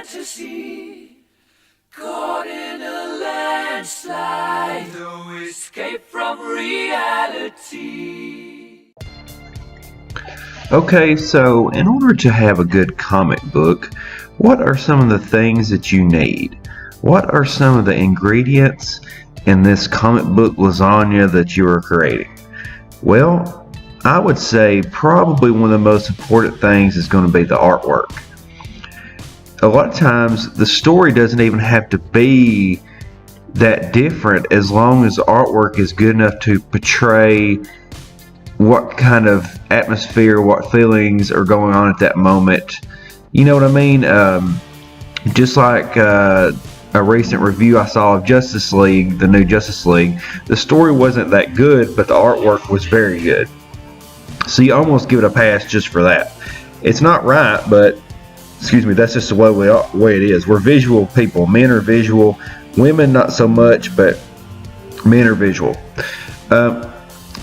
fantasy, caught in a landslide, no escape from reality. Okay, so in order to have a good comic book, what are some of the things that you need? What are some of the ingredients in this comic book lasagna that you are creating? Well, I would say probably one of the most important things is going to be the artwork. A lot of times the story doesn't even have to be that different as long as the artwork is good enough to portray what kind of atmosphere, what feelings are going on at that moment. You know what I mean? Just like a recent review I saw of Justice League, the new Justice League, the story wasn't that good, but the artwork was very good. So you almost give it a pass just for that. It's not right, but excuse me, that's just the way it is. We're visual people. Men are visual. Women not so much, but men are visual.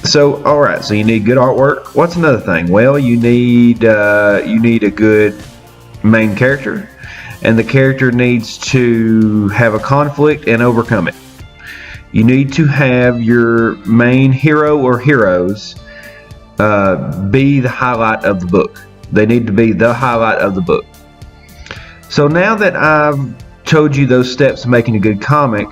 So, all right. So you need good artwork. What's another thing? Well, you need a good main character, and the character needs to have a conflict and overcome it. You need to have your main hero or heroes be the highlight of the book. They need to be the highlight of the book. So now that I've told you those steps to making a good comic,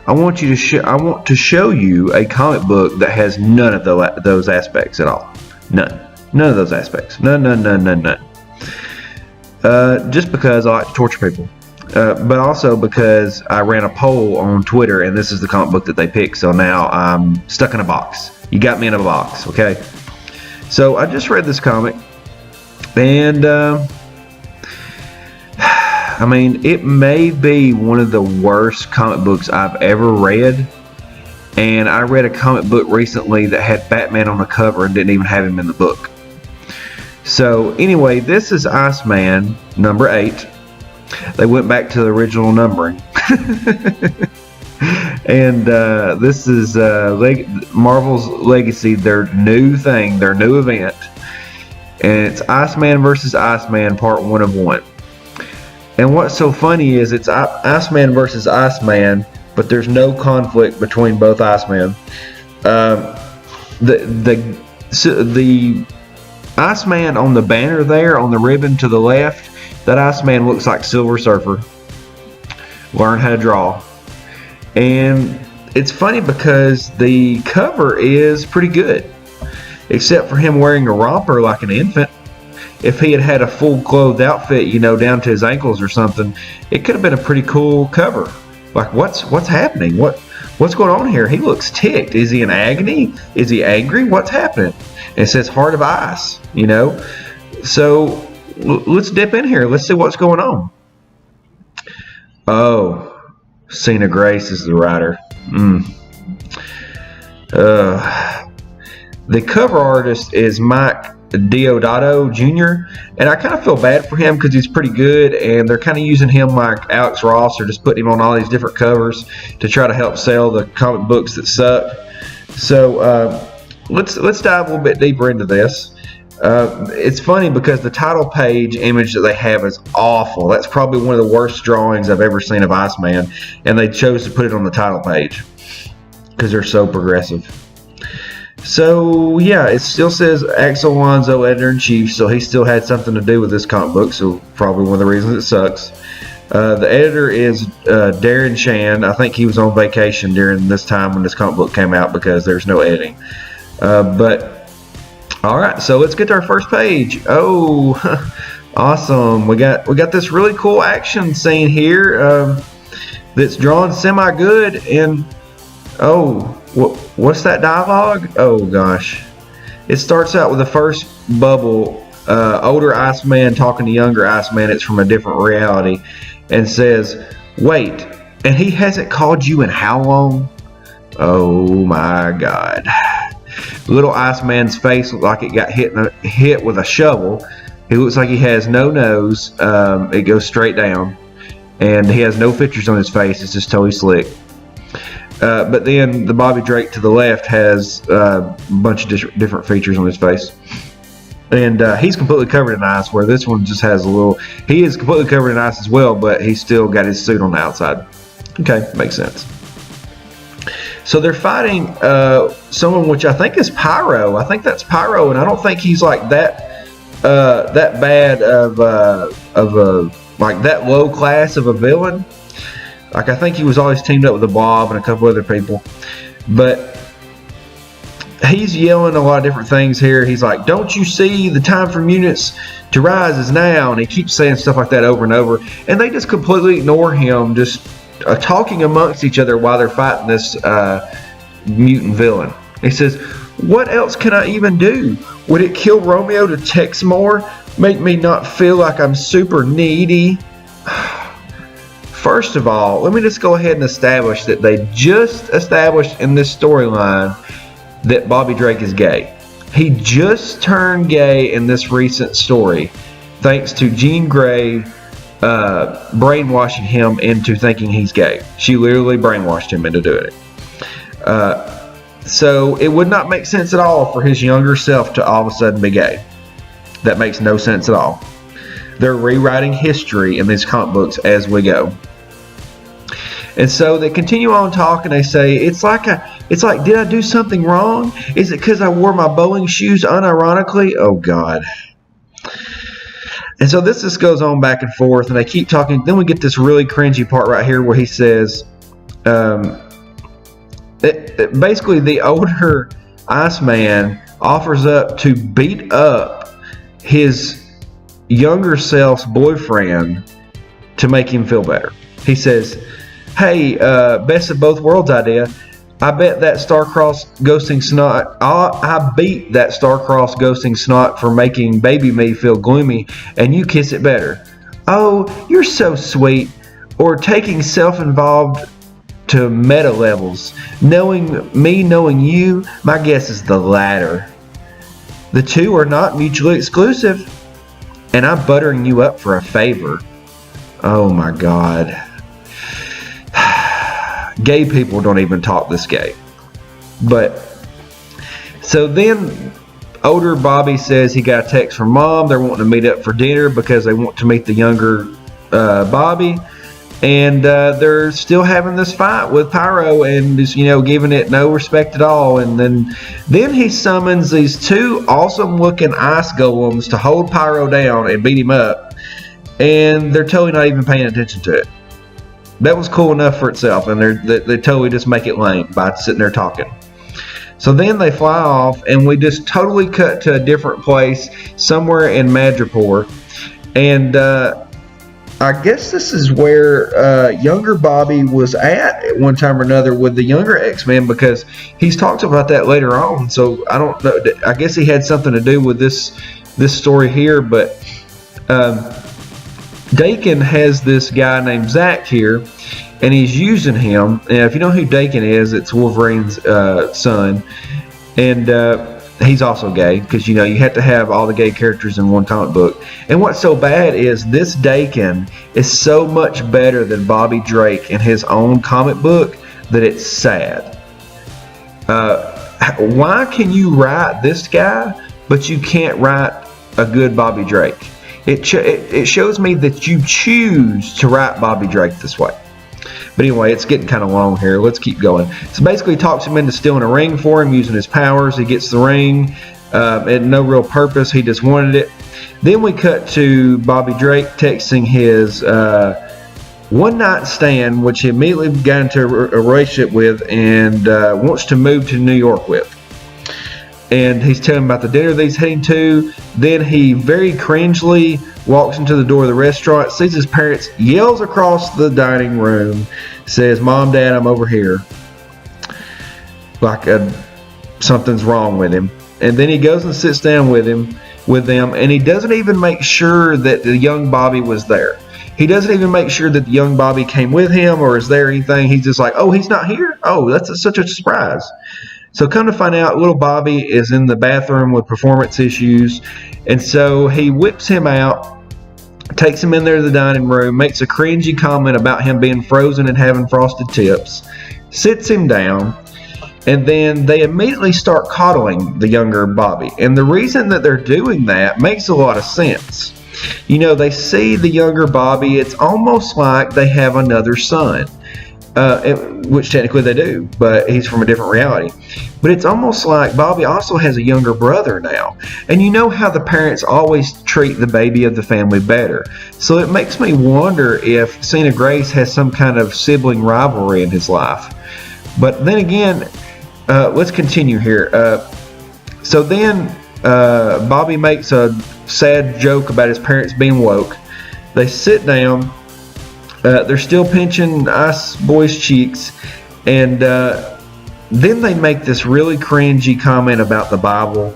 I want to show you a comic book that has none of those aspects at all. None of those aspects. None. Just because I like to torture people, but also because I ran a poll on Twitter, and this is the comic book that they picked. So now I'm stuck in a box. You got me in a box, okay? So I just read this comic, and I mean, it may be one of the worst comic books I've ever read. And I read a comic book recently that had Batman on the cover and didn't even have him in the book. So anyway, this is Iceman number 8. They went back to the original numbering. And this is Marvel's Legacy, their new thing, their new event. And it's Iceman versus Iceman, part 1 of 1. And what's so funny is it's Iceman versus Iceman, but there's no conflict between both Iceman. The Iceman on the banner there, on the ribbon to the left, that Iceman looks like Silver Surfer. Learn how to draw. And it's funny because the cover is pretty good, except for him wearing a romper like an infant. If he had had a full clothed outfit, you know, down to his ankles or something, it could have been a pretty cool cover. Like, what's happening? What's going on here? He looks ticked. Is he in agony? Is he angry? What's happening? And it says Heart of Ice, you know. So let's dip in here. Let's see what's going on. Oh, Sina Grace is the writer. The cover artist is Mike Deodato Jr. And I kind of feel bad for him because he's pretty good, and they're kind of using him like Alex Ross, or just putting him on all these different covers to try to help sell the comic books that suck. So let's dive a little bit deeper into this. It's funny because the title page image that they have is awful. That's probably one of the worst drawings I've ever seen of Iceman, and they chose to put it on the title page because they're so progressive. So yeah, it still says Axel Alonso, editor-in-chief, so he still had something to do with this comic book, so probably one of the reasons it sucks. The editor is Darren Shan. I think he was on vacation during this time when this comic book came out because there's no editing. But alright, so let's get to our first page. Oh, awesome. We got this really cool action scene here that's drawn semi-good, and oh, what's that dialogue? Oh gosh. It starts out with the first bubble, older Iceman talking to younger Iceman. It's from a different reality, and says, "Wait, and he hasn't called you in how long?" Oh my god. Little Iceman's face looks like it got hit with a shovel. He looks like he has no nose. It goes straight down, and he has no features on his face. It's just totally slick. But then the Bobby Drake to the left has a bunch of different features on his face. And he's completely covered in ice, where this one just has a little. He is completely covered in ice as well, but he's still got his suit on the outside. Okay, makes sense. So they're fighting someone, which I think is Pyro. I think that's Pyro, and I don't think he's like that bad of like that low class of a villain. Like, I think he was always teamed up with the Blob and a couple other people, but he's yelling a lot of different things here. He's like, "Don't you see the time for mutants to rise is now?" And he keeps saying stuff like that over and over, and they just completely ignore him, just talking amongst each other while they're fighting this mutant villain. He says, "What else can I even do? Would it kill Romeo to text more? Make me not feel like I'm super needy?" First of all, let me just go ahead and establish that they just established in this storyline that Bobby Drake is gay. He just turned gay in this recent story, thanks to Jean Grey brainwashing him into thinking he's gay. She literally brainwashed him into doing it. So it would not make sense at all for his younger self to all of a sudden be gay. That makes no sense at all. They're rewriting history in these comic books as we go. And so they continue on talking. They say, it's like, did I do something wrong? Is it because I wore my bowling shoes unironically? Oh, God. And so this just goes on back and forth, and they keep talking. Then we get this really cringy part right here where he says, basically the older Iceman offers up to beat up his younger self's boyfriend to make him feel better. He says, "Hey, best of both worlds idea. I bet that star-crossed ghosting snot, I beat that star-crossed ghosting snot for making baby me feel gloomy, and you kiss it better. Oh, you're so sweet." Or taking self-involved to meta levels. Knowing you, my guess is the latter. The two are not mutually exclusive, and I'm buttering you up for a favor. Oh my God. Gay people don't even talk this gay. But so then older Bobby says he got a text from Mom. They're wanting to meet up for dinner because they want to meet the younger Bobby. And they're still having this fight with Pyro and just, giving it no respect at all. And then he summons these two awesome looking ice golems to hold Pyro down and beat him up. And they're totally not even paying attention to it. That was cool enough for itself, and they totally just make it lame by sitting there talking. So then they fly off, and we just totally cut to a different place, somewhere in Madripoor. And I guess this is where younger Bobby was at one time or another with the younger X-Men, because he's talked about that later on. So I don't know. I guess he had something to do with this story here, but Daken has this guy named Zach here, and he's using him. And if you know who Daken is, it's Wolverine's son, and he's also gay, because you have to have all the gay characters in one comic book. And what's so bad is this Daken is so much better than Bobby Drake in his own comic book that it's sad. Why can you write this guy, but you can't write a good Bobby Drake? It shows me that you choose to write Bobby Drake this way. But anyway, it's getting kind of long here. Let's keep going. So basically, he talks him into stealing a ring for him using his powers. He gets the ring. It had no real purpose. He just wanted it. Then we cut to Bobby Drake texting his one-night stand, which he immediately got into a relationship with and wants to move to New York with. And he's telling him about the dinner that he's heading to. Then he very cringely walks into the door of the restaurant, sees his parents, yells across the dining room, says, "Mom, Dad, I'm over here." Like something's wrong with him. And then he goes and sits down with them, and he doesn't even make sure that the young Bobby was there. He doesn't even make sure that the young Bobby came with him or is there anything. He's just like, "Oh, he's not here? Oh, that's such a surprise." So come to find out, little Bobby is in the bathroom with performance issues. And so he whips him out, takes him in there to the dining room, makes a cringy comment about him being frozen and having frosted tips, sits him down, And then they immediately start coddling the younger Bobby. And the reason that they're doing that makes a lot of sense. You know, they see the younger Bobby, it's almost like they have another son. Which technically they do, but he's from a different reality. But it's almost like Bobby also has a younger brother now. And you know how the parents always treat the baby of the family better. So it makes me wonder if Sina Grace has some kind of sibling rivalry in his life. But then again, let's continue here. So then Bobby makes a sad joke about his parents being woke. They sit down. They're still pinching Ice Boy's cheeks, and then they make this really cringy comment about the Bible.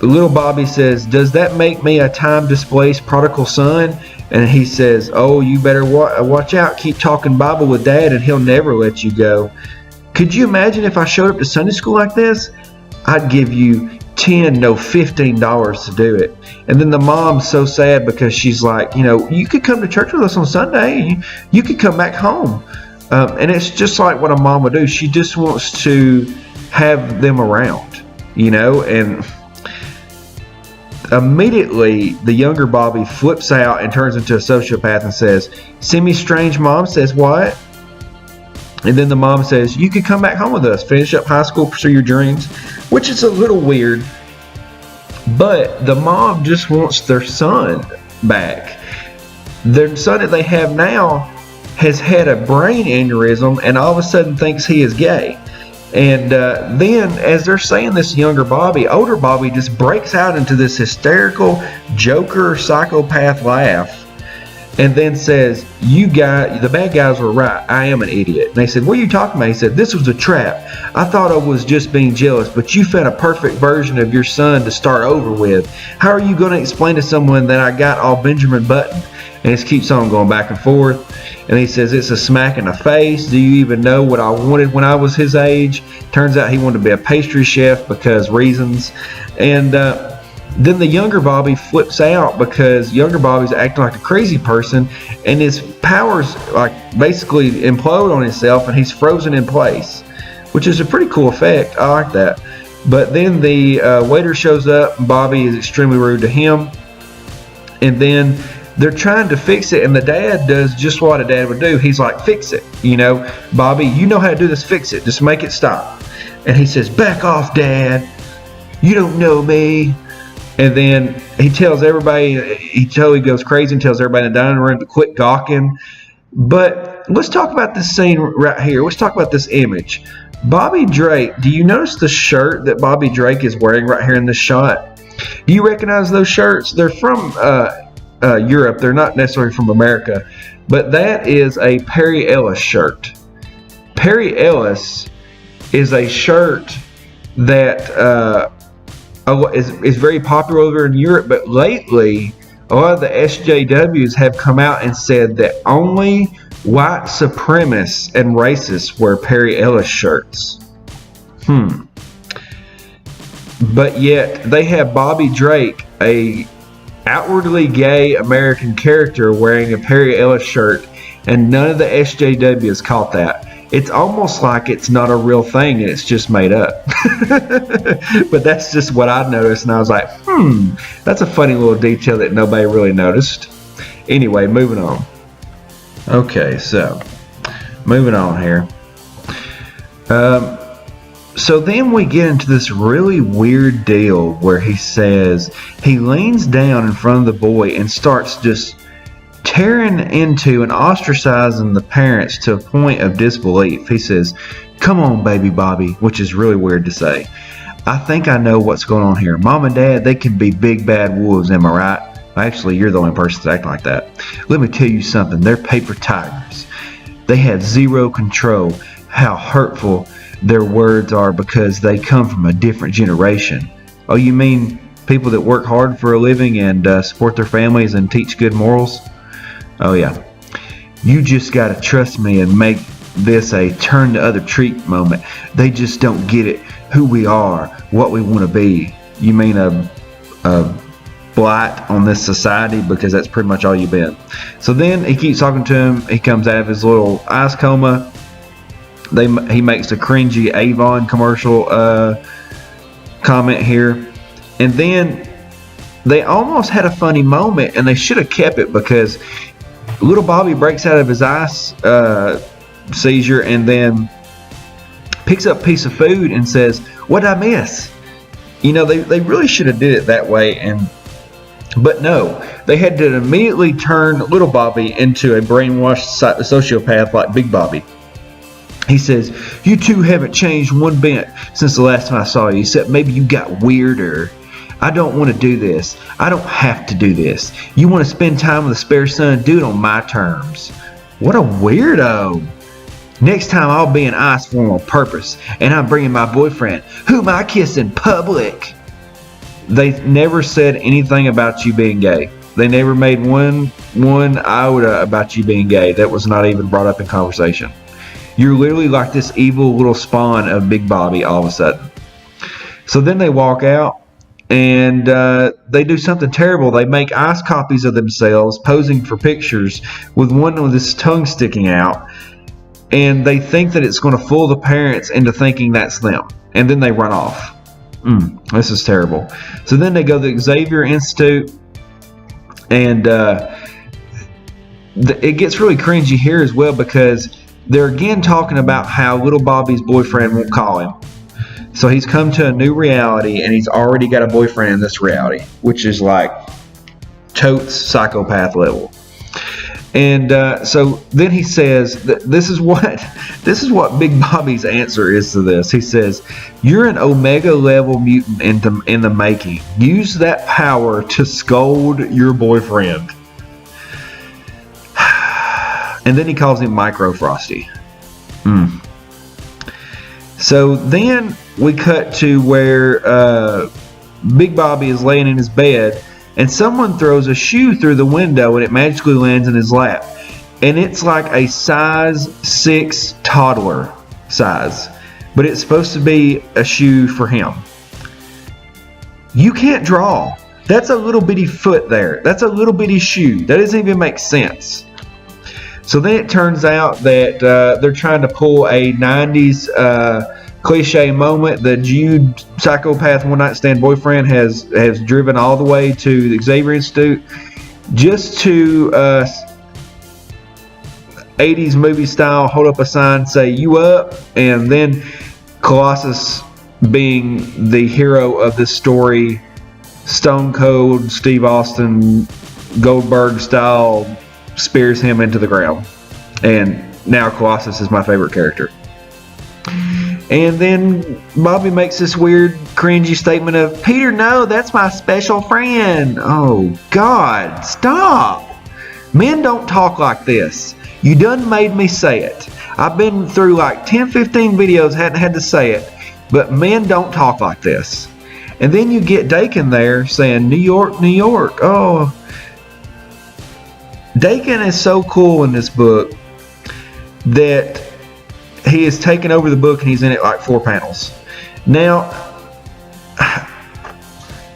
Little Bobby says, "Does that make me a time-displaced prodigal son?" And he says, "Oh, you better watch out. Keep talking Bible with Dad, and he'll never let you go." Could you imagine if I showed up to Sunday school like this? I'd give you $10, no $15 to do it. And then the mom's so sad because she's like, you know, you could come to church with us on Sunday. You could come back home. And it's just like what a mom would do. She just wants to have them around, you know. And immediately the younger Bobby flips out and turns into a sociopath and says, "Semi-strange mom says what?" And then the mom says, "You could come back home with us, finish up high school, pursue your dreams," which is a little weird. But the mom just wants their son back. Their son that they have now has had a brain aneurysm and all of a sudden thinks he is gay. And then as they're saying this, younger Bobby, older Bobby just breaks out into this hysterical Joker psychopath laugh. And then says, "You guys, the bad guys were right. I am an idiot." And they said, "What are you talking about?" He said, "This was a trap. I thought I was just being jealous, but you found a perfect version of your son to start over with. How are you going to explain to someone that I got all Benjamin Button?" And it keeps on going back and forth. And he says, "It's a smack in the face. Do you even know what I wanted when I was his age?" Turns out he wanted to be a pastry chef because reasons. And then the younger Bobby flips out because younger Bobby's acting like a crazy person and his powers like basically implode on himself and he's frozen in place, which is a pretty cool effect. I like that. But then the waiter shows up and Bobby is extremely rude to him. And then they're trying to fix it and the dad does just what a dad would do. He's like, "Fix it. You know, Bobby, you know how to do this. Fix it. Just make it stop." And he says, "Back off, Dad. You don't know me." And then he tells everybody, he totally goes crazy and tells everybody in the dining room to quit gawking. But let's talk about this scene right here. Let's talk about this image. Bobby Drake, do you notice the shirt that Bobby Drake is wearing right here in this shot? Do you recognize those shirts? They're from Europe. They're not necessarily from America. But that is a Perry Ellis shirt. Perry Ellis is a shirt that is very popular over in Europe, but lately a lot of the SJWs have come out and said that only white supremacists and racists wear Perry Ellis shirts. But yet they have Bobby Drake, a outwardly gay American character, wearing a Perry Ellis shirt, and none of the SJWs caught that. It's almost like it's not a real thing and it's just made up. But that's just what I noticed, and I was like, that's a funny little detail that nobody really noticed. Anyway, moving on. Okay, so moving on here. So then we get into this really weird deal where he says he leans down in front of the boy and starts just tearing into and ostracizing the parents to a point of disbelief. He says, "Come on, baby Bobby," which is really weird to say. "I think I know what's going on here. Mom and Dad, they can be big bad wolves, am I right?" Actually, you're the only person that's acting like that. "Let me tell you something. They're paper tigers. They have zero control how hurtful their words are because they come from a different generation." "Oh, you mean people that work hard for a living and support their families and teach good morals?" "Oh yeah. You just gotta trust me and make this a turn the other cheek moment. They just don't get it, who we are, what we want to be." "You mean a blight on this society, because that's pretty much all you've been." So then he keeps talking to him. He comes out of his little ice coma He makes a cringy Avon commercial comment here, and then they almost had a funny moment, and they should have kept it, because little Bobby breaks out of his ice seizure and then picks up a piece of food and says, "What did I miss?" You know, they really should have did it that way, but no, they had to immediately turn little Bobby into a brainwashed sociopath like Big Bobby. He says, "You two haven't changed one bit since the last time I saw you, except maybe you got weirder. I don't want to do this. I don't have to do this. You want to spend time with a spare son? Do it on my terms." What a weirdo. "Next time I'll be in ice form on purpose, and I'm bringing my boyfriend, whom I kiss in public." They never said anything about you being gay. They never made one iota about you being gay. That was not even brought up in conversation. You're literally like this evil little spawn of Big Bobby all of a sudden. So then they walk out, and they do something terrible. They make ice copies of themselves posing for pictures with one with his tongue sticking out, and they think that it's going to fool the parents into thinking that's them, and then they run off. This is terrible. So then they go to the Xavier Institute, and it gets really cringy here as well, because they're again talking about how little Bobby's boyfriend won't call him. So he's come to a new reality, and he's already got a boyfriend in this reality, which is like totes psychopath level. And so then he says, this is what Big Bobby's answer is to this. He says, "You're an Omega level mutant in the making. Use that power to scold your boyfriend." And then he calls him Micro Frosty. So then we cut to where Big Bobby is laying in his bed, and someone throws a shoe through the window, and it magically lands in his lap. And it's like a size 6 toddler size, but it's supposed to be a shoe for him. You can't draw. That's a little bitty foot there. That's a little bitty shoe. That doesn't even make sense. So then it turns out that they're trying to pull a 90s cliche moment. The Jude psychopath one night stand boyfriend has driven all the way to the Xavier Institute just to 80s movie style hold up a sign, say "You up?" And then Colossus, being the hero of this story, Stone Cold Steve Austin Goldberg style, spears him into the ground. And now Colossus is my favorite character. And then Bobby makes this weird cringy statement of, "Peter, no, that's my special friend." Oh God, stop. Men don't talk like this. You done made me say it. I've been through like 10-15 videos, hadn't had to say it, but men don't talk like this. And then you get Daken there saying, "New York, New York." Oh, Daken is so cool in this book that he has taken over the book, and he's in it like 4 panels. Now,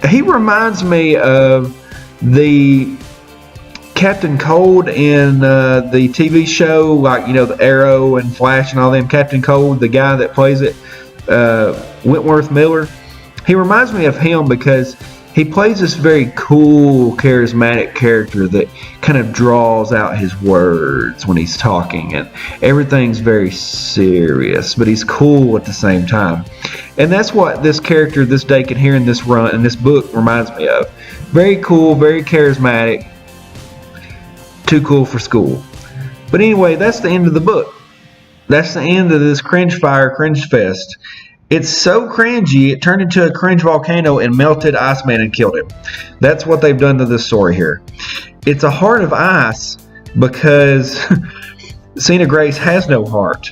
he reminds me of the Captain Cold in the TV show, like, you know, the Arrow and Flash and all them. Captain Cold, the guy that plays it, Wentworth Miller. He reminds me of him because he plays this very cool, charismatic character that kind of draws out his words when he's talking, and everything's very serious, but he's cool at the same time. And that's what this character, this Daken here in this run, in this book, reminds me of. Very cool, very charismatic, too cool for school. But anyway, that's the end of the book. That's the end of this cringe fire, cringe fest. It's so cringy, it turned into a cringe volcano and melted Iceman and killed him. That's what they've done to this story here. It's a heart of ice because Sina Grace has no heart.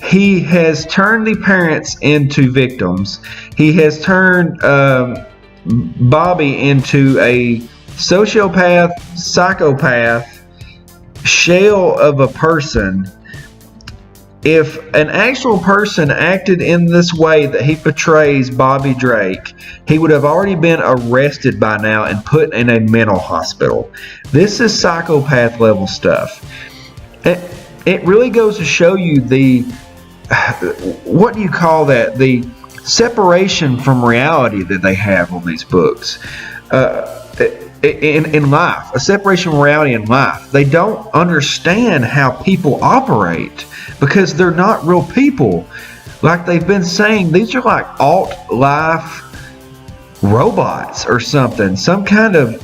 He has turned the parents into victims. He has turned Bobby into a sociopath, psychopath, shell of a person. If an actual person acted in this way that he portrays Bobby Drake, he would have already been arrested by now and put in a mental hospital. This is psychopath level stuff. It really goes to show you the what do you call that? The separation from reality that they have on these books. In life, a separation from reality in life. They don't understand how people operate because they're not real people. Like they've been saying, these are like alt-life robots or something. Some kind of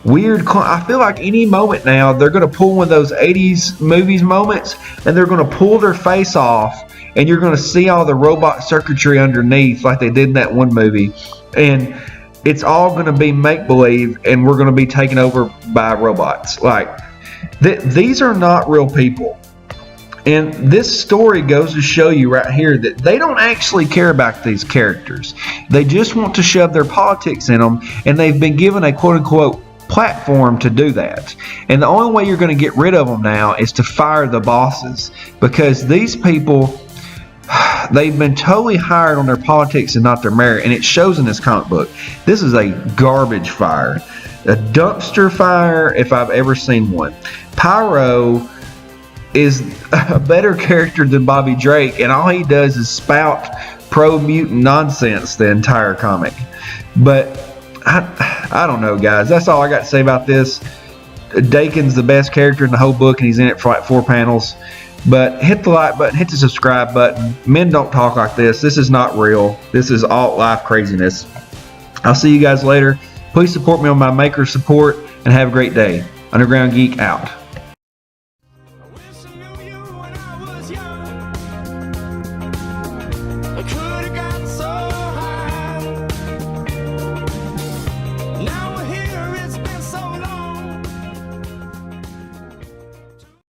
weird. I feel like any moment now they're going to pull one of those 80s movies moments and they're going to pull their face off and you're going to see all the robot circuitry underneath like they did in that one movie. And it's all going to be make-believe and we're going to be taken over by robots. Like, these are not real people. And this story goes to show you right here that they don't actually care about these characters. They just want to shove their politics in them, and they've been given a quote-unquote platform to do that. And the only way you're going to get rid of them now is to fire the bosses, because these people, they've been totally hired on their politics and not their merit, and it shows in this comic book. This is a garbage fire, a dumpster fire if I've ever seen one. Pyro is a better character than Bobby Drake, and all he does is spout pro-mutant nonsense the entire comic. But I don't know, guys. That's all I got to say about this. Daken's the best character in the whole book, and he's in it for like 4 panels. But hit the like button, hit the subscribe button. Men don't talk like this. This is not real. This is alt-life craziness. I'll see you guys later. Please support me on my maker support, and have a great day. Underground Geek out. I wish I knew you when I was young.